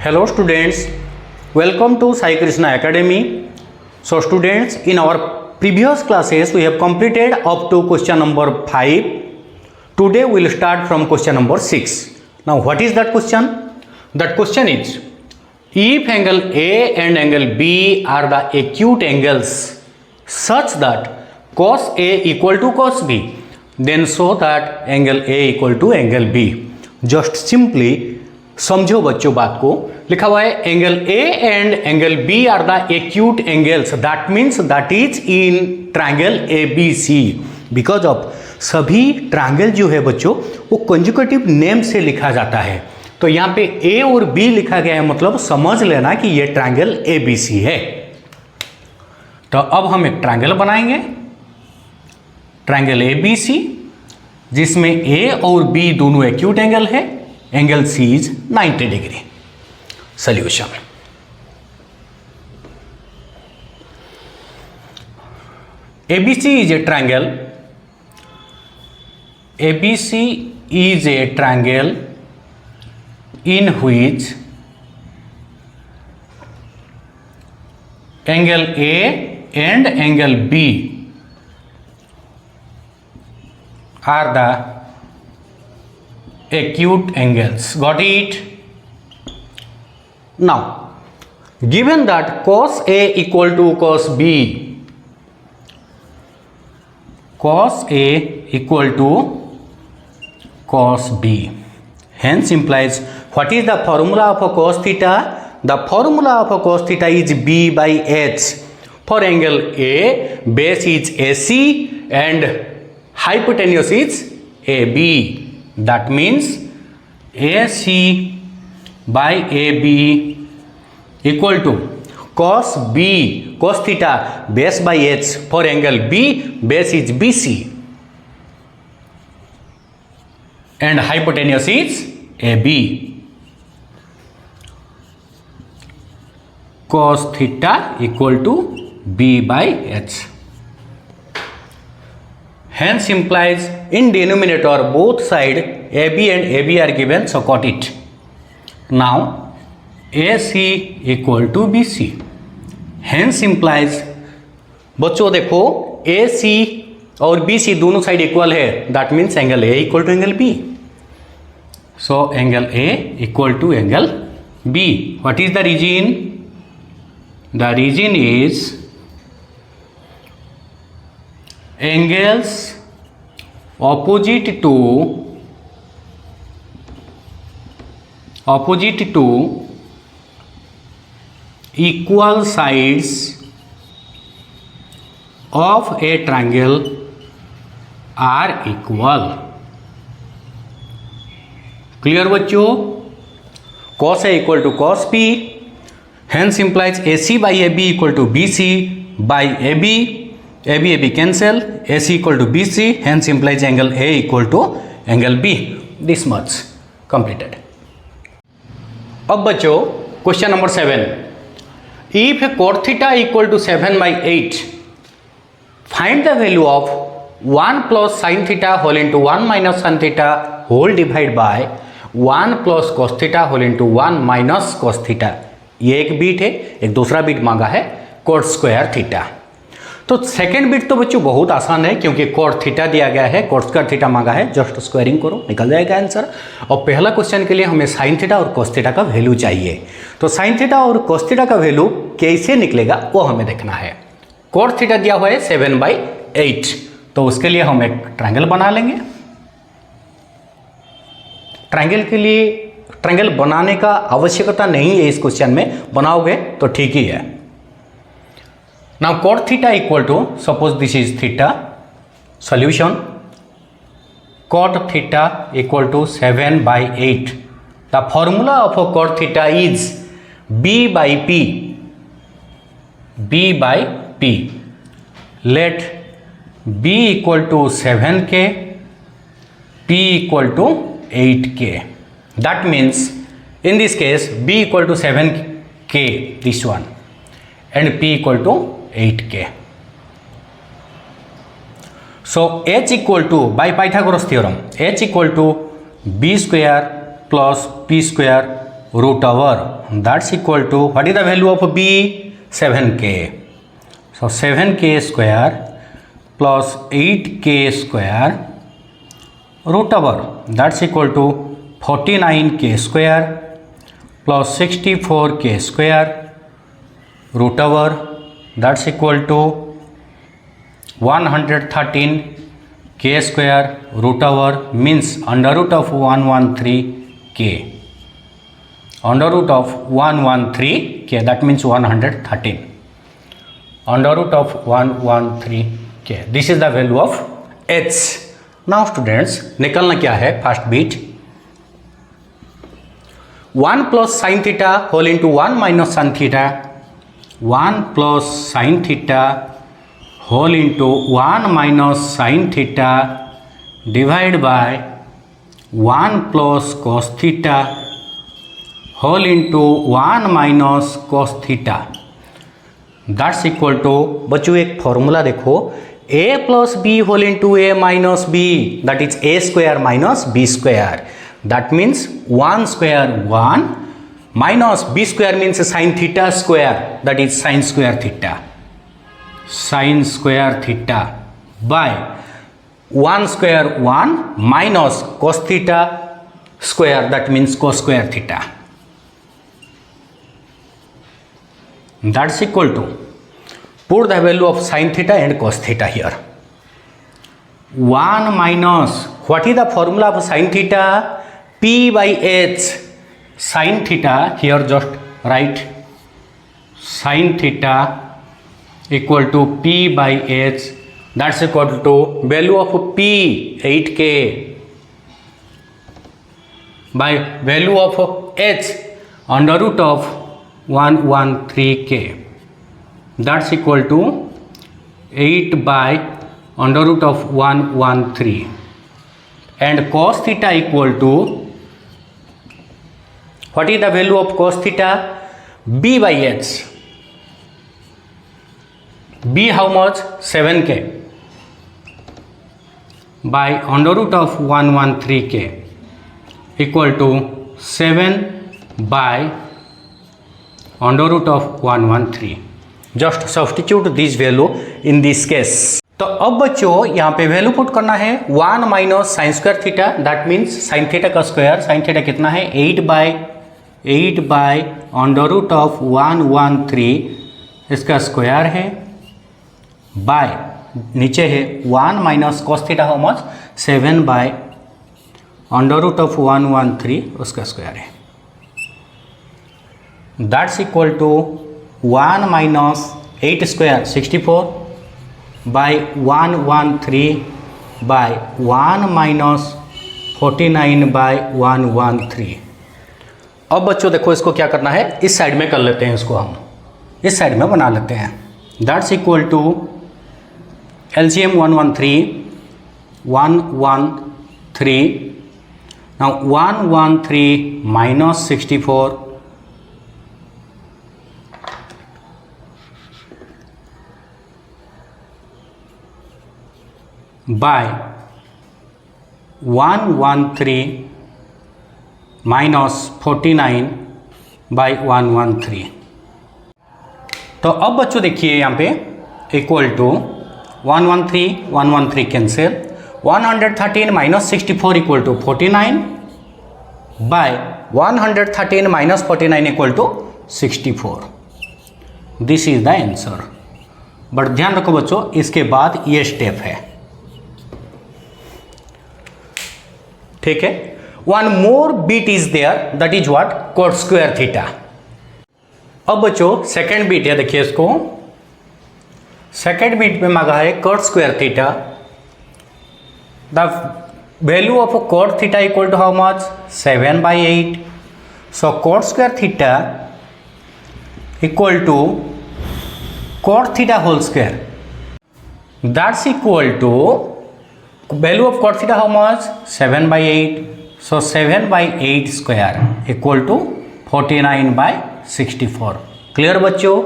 Hello students, welcome to Sai Krishna Academy. So students, in our previous classes we have completed up to question number 5. Today we will start from question number 6. Now what is that question? That question is, if angle A and angle B are the acute angles such that cos A equal to cos B, then show that angle A equal to angle B. Just simply समझो बच्चों बात को, लिखा हुआ है angle A and angle B are the acute angles, that means that is in triangle A B C. Because of सभी triangle जो है बच्चों वो कंजुगेटिव नेम से लिखा जाता है, तो यहाँ पे ए और बी लिखा गया है, मतलब समझ लेना कि ये ट्रायंगल ए बी सी है। तो अब हम एक ट्रायंगल बनाएंगे, ट्रायंगल ए बी सी, जिसमें ए और बी दोनों एक्यूट एंगल है। Angle C is 90 degree. Solution. ABC is a triangle. ABC is a triangle in which angle A and angle B are the acute angles. Got it? Now given that cos A equal to cos B, cos A equal to cos B, hence implies what is the formula of cos theta? The formula of cos theta is B by H. For angle A, base is AC and hypotenuse is AB. That means AC by AB equal to cos B, cos theta, base by H. For angle B, base is BC and hypotenuse is AB. Cos theta equal to B by H. Hence implies in denominator both side AB and AB are given, so got it. Now AC equal to BC. Hence implies बच्चों देखो AC और BC दोनों side equal है, that means angle A equal to angle B. So angle A equal to angle B. What is the reason? The reason is angles opposite to equal sides of a triangle are equal. Clear बच्चों? cos A equal to cos B, hence implies AC by AB equal to BC by AB. AB cancel, AC equal to BC, hence implies angle A equal to angle B. This much completed. अब बच्चों question number 7, if cot theta equal to 7 by 8, find the value of 1 plus sin theta whole into 1 minus sin theta whole divided by 1 plus cos theta whole into 1 minus cos theta. ये एक beat है, एक दूसरा beat मांगा है cot square theta. तो second bit तो बच्चों बहुत आसान है, क्योंकि कॉट थीटा दिया गया है, कॉट स्क्वायर थीटा मांगा है, जस्ट स्क्वायरिंग करो निकल जाएगा आंसर। और पहला क्वेश्चन के लिए हमें साइन थीटा और कोस थीटा का वैल्यू चाहिए, तो साइन थीटा और कोस थीटा का वैल्यू कैसे निकलेगा वो हमें देखना है। कॉट थीटा दिया हुआ है 7 by 8, तो उसके लिए हम एक ट्रायंगल बना लेंगे। ट्रायंगल के लिए ट्रायंगल बनाने का आवश्यकता नहीं है इस क्वेश्चन में, बनाओगे तो ठीक ही है। Now cot theta equal to, suppose this is theta, solution, cot theta equal to 7 by 8. The formula of cot theta is B by P. B by P. Let B equal to 7K, P equal to 8K. That means in this case B equal to 7K, this one, and P equal to 8K. So H equal to, by Pythagoras theorem, H equal to B square plus P square root over, that's equal to, what is the value of b? 7k. So 7k square plus 8k square root over, that's equal to 49k square plus 64k square root over, that's equal to 113k square root over, means under root of 113k. Under root of 113k, that means 113. Under root of 113k. This is the value of h. Now students, निकलना क्या है? First bit 1 plus sin theta whole into 1 minus sin theta. 1 plus sin theta whole into 1 minus sin theta divided by 1 plus cos theta whole into 1 minus cos theta. That's equal to, बच्चों एक formula देखो, a plus b whole into a minus b, that is a square minus b square. That means 1 square 1 minus b square means sin theta square, that is sin square theta. Sin square theta by 1 square 1 minus cos theta square, that means cos square theta. That's equal to, put the value of sin theta and cos theta here. 1 minus, what is the formula of sin theta? P by h. Sin theta, here just write sin theta equal to P by h, that's equal to value of P 8k by value of h under root of 113k, that's equal to 8 by under root of 113, and cos theta equal to, what is the value of cos theta? B by h. B how much? 7k by under root of 113k equal to 7 by under root of 113. Just substitute this value in this case. तो अब बच्चों यहाँ पे value put करना है 1 minus sine square theta, that means sine theta का square. Sine theta कितना है? 8 बाई अंडर रूट ऑफ 113, इसका स्क्वायर है, बाय नीचे है 1 minus cos theta how much? 7 by under root of 113, उसका स्क्वायर है. That's equal to 1 minus 8 square 64 by 113 by 1 minus 49 by 113. अब बच्चों देखो इसको क्या करना है, इस साइड में कर लेते हैं, इसको हम इस साइड में बना लेते हैं. That's equal to LCM 113 now 113 minus 64 by 113 minus 49 by 113. तो अब बच्चों देखिए यहाँ पे equal to 113 cancel, 113 minus 64 equal to 49 by 113 minus 49 equal to 64. This is the answer. But ध्यान रखो बच्चों, इसके बाद ये स्टेप है, ठीक है. One more bit is there, that is what? Cot square theta. अब बच्चों सेकेंड बीट है, देखिए इसको. सेकेंड बीट में मांगा है cot square theta. The value of cot theta equal to how much? 7/8. So cot square theta equal to cot theta whole square, that's equal to value of cot theta how much? 7/8. So 7/8 square equal to 49/64. Clear बच्चों?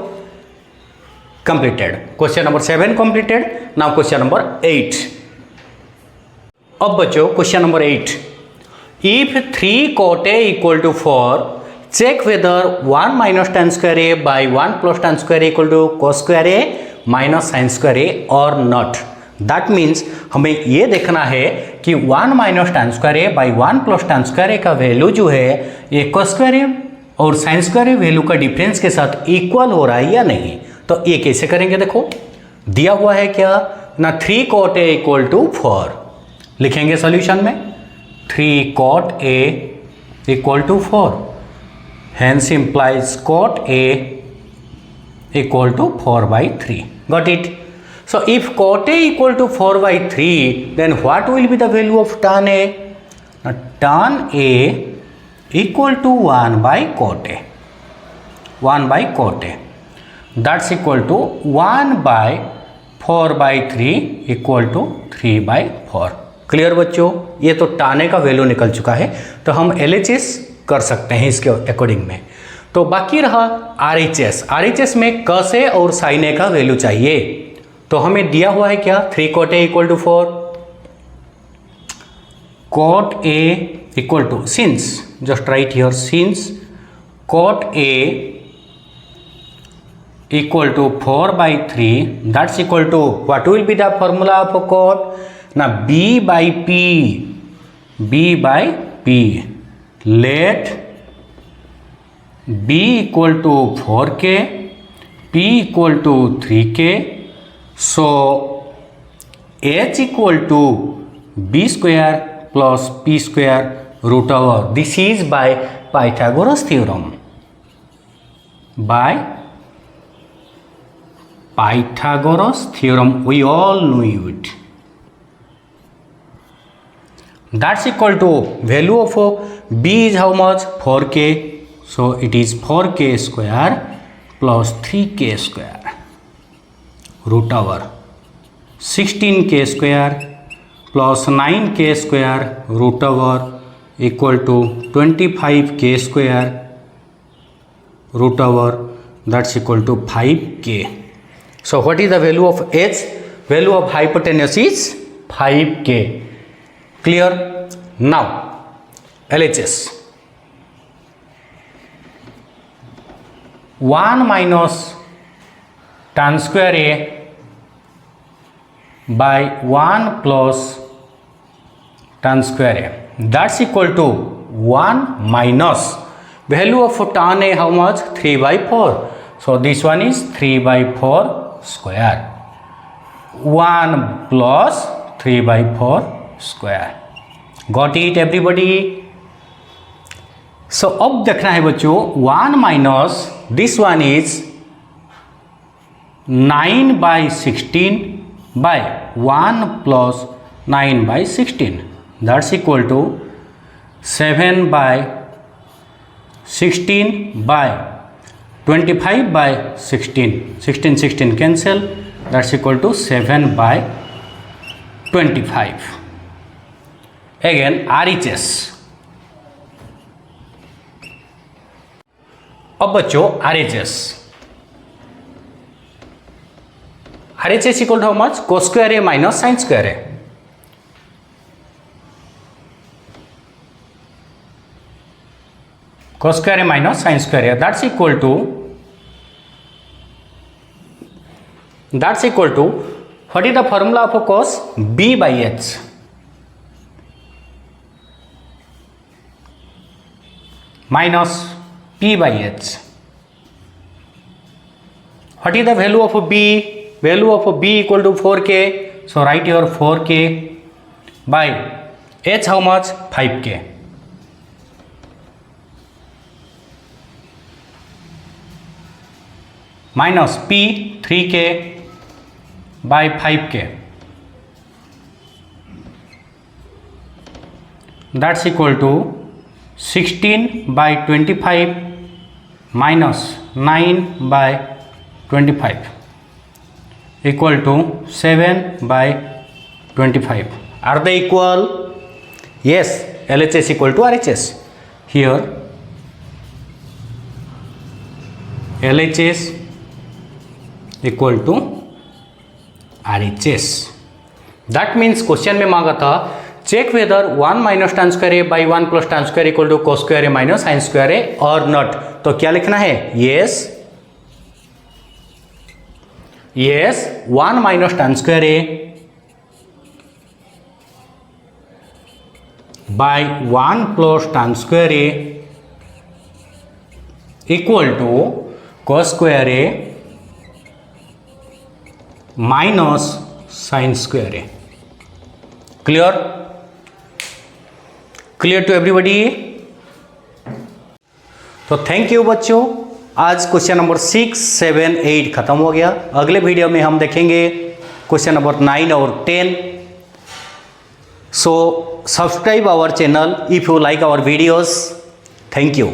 completed. Question number 7 completed. Now question number 8. अब बच्चों question number 8. If 3 cot A equal to 4, check whether 1 minus tan square a by 1 plus tan square a equal to cos square a minus sin square a or not. That means हमें ये देखना है कि 1 minus tan square a by 1 plus tan square a का value जो है ये cos square a और sin square a वैल्यू का डिफरेंस के साथ इक्वल हो रहा है या नहीं. तो ये कैसे करेंगे, देखो दिया हुआ है क्या ना 3 cot a इक्वल टू 4. लिखेंगे सॉल्यूशन में 3 cot a equal to 4. Hence implies cot A equal to 4 by 3. Got it? So if cot A equal to 4 by 3, then what will be the value of tan A? Now, tan A equal to 1 by cot A. 1 by cot A. That's equal to 1 by 4 by 3 equal to 3 by 4. Clear बच्चों, ये तो tan A का value निकल चुका है, तो हम LHS कर सकते हैं इसके अकॉर्डिंग में. तो बाकी रहा RHS. RHS में cos A और sin A का वैल्यू चाहिए. तो हमें दिया हुआ है क्या 3 cot A equal to 4. cot A equal to since just write here since cot A equal to 4 by 3, that's equal to what will be the formula of cot? Now B by P. B by P. Let B equal to 4K, P equal to 3K, so H equal to B square plus P square root over. This is by Pythagoras theorem. By Pythagoras theorem, we all knew it. That's equal to value of B is how much 4K, so it is 4K square plus 3K square root over 16K square plus 9K square root over equal to 25K square root over, that's equal to 5K. So what is the value of H? Value of hypotenuse is 5K. Clear? Now LHS 1 minus tan square A by 1 plus tan square A, that's equal to 1 minus value of tan A how much 3 by 4. So this one is 3 by 4 square. 1 plus 3 by 4 square. Got it everybody? So अब देखना है बच्चों 1 minus this one is 9 by 16 by 1 plus 9 by 16, that's equal to 7 by 16 by 25 by 16. 16 cancel, that's equal to 7 by 25. Again RHS. अब बच्चों RHS equal to how much cos square A minus sin square A. cos square A minus sin square A, that's equal to what is the formula of cos? B by H. Minus P by H. What is the value of B? Value of B equal to 4K. So write your 4K by H how much? 5K. Minus P 3K by 5K. That's equal to 16 by 25 minus 9 by 25 equal to 7 by 25. Are they equal? Yes, LHS equal to RHS. Here LHS equal to RHS. That means question में मांगा था check whether 1 minus tan square a by 1 plus tan square equal to cos square a minus sin square a or not। तो क्या लिखना है? yes 1 minus tan square a by 1 plus tan square a equal to cos square a minus sin square a। Clear to everybody? तो thank you बच्चों, आज question number 6, 7, 8 खत्म हो गया। अगले वीडियो में हम देखेंगे क्वेश्चन नंबर 9 और 10। So subscribe our channel if you like our videos. Thank you.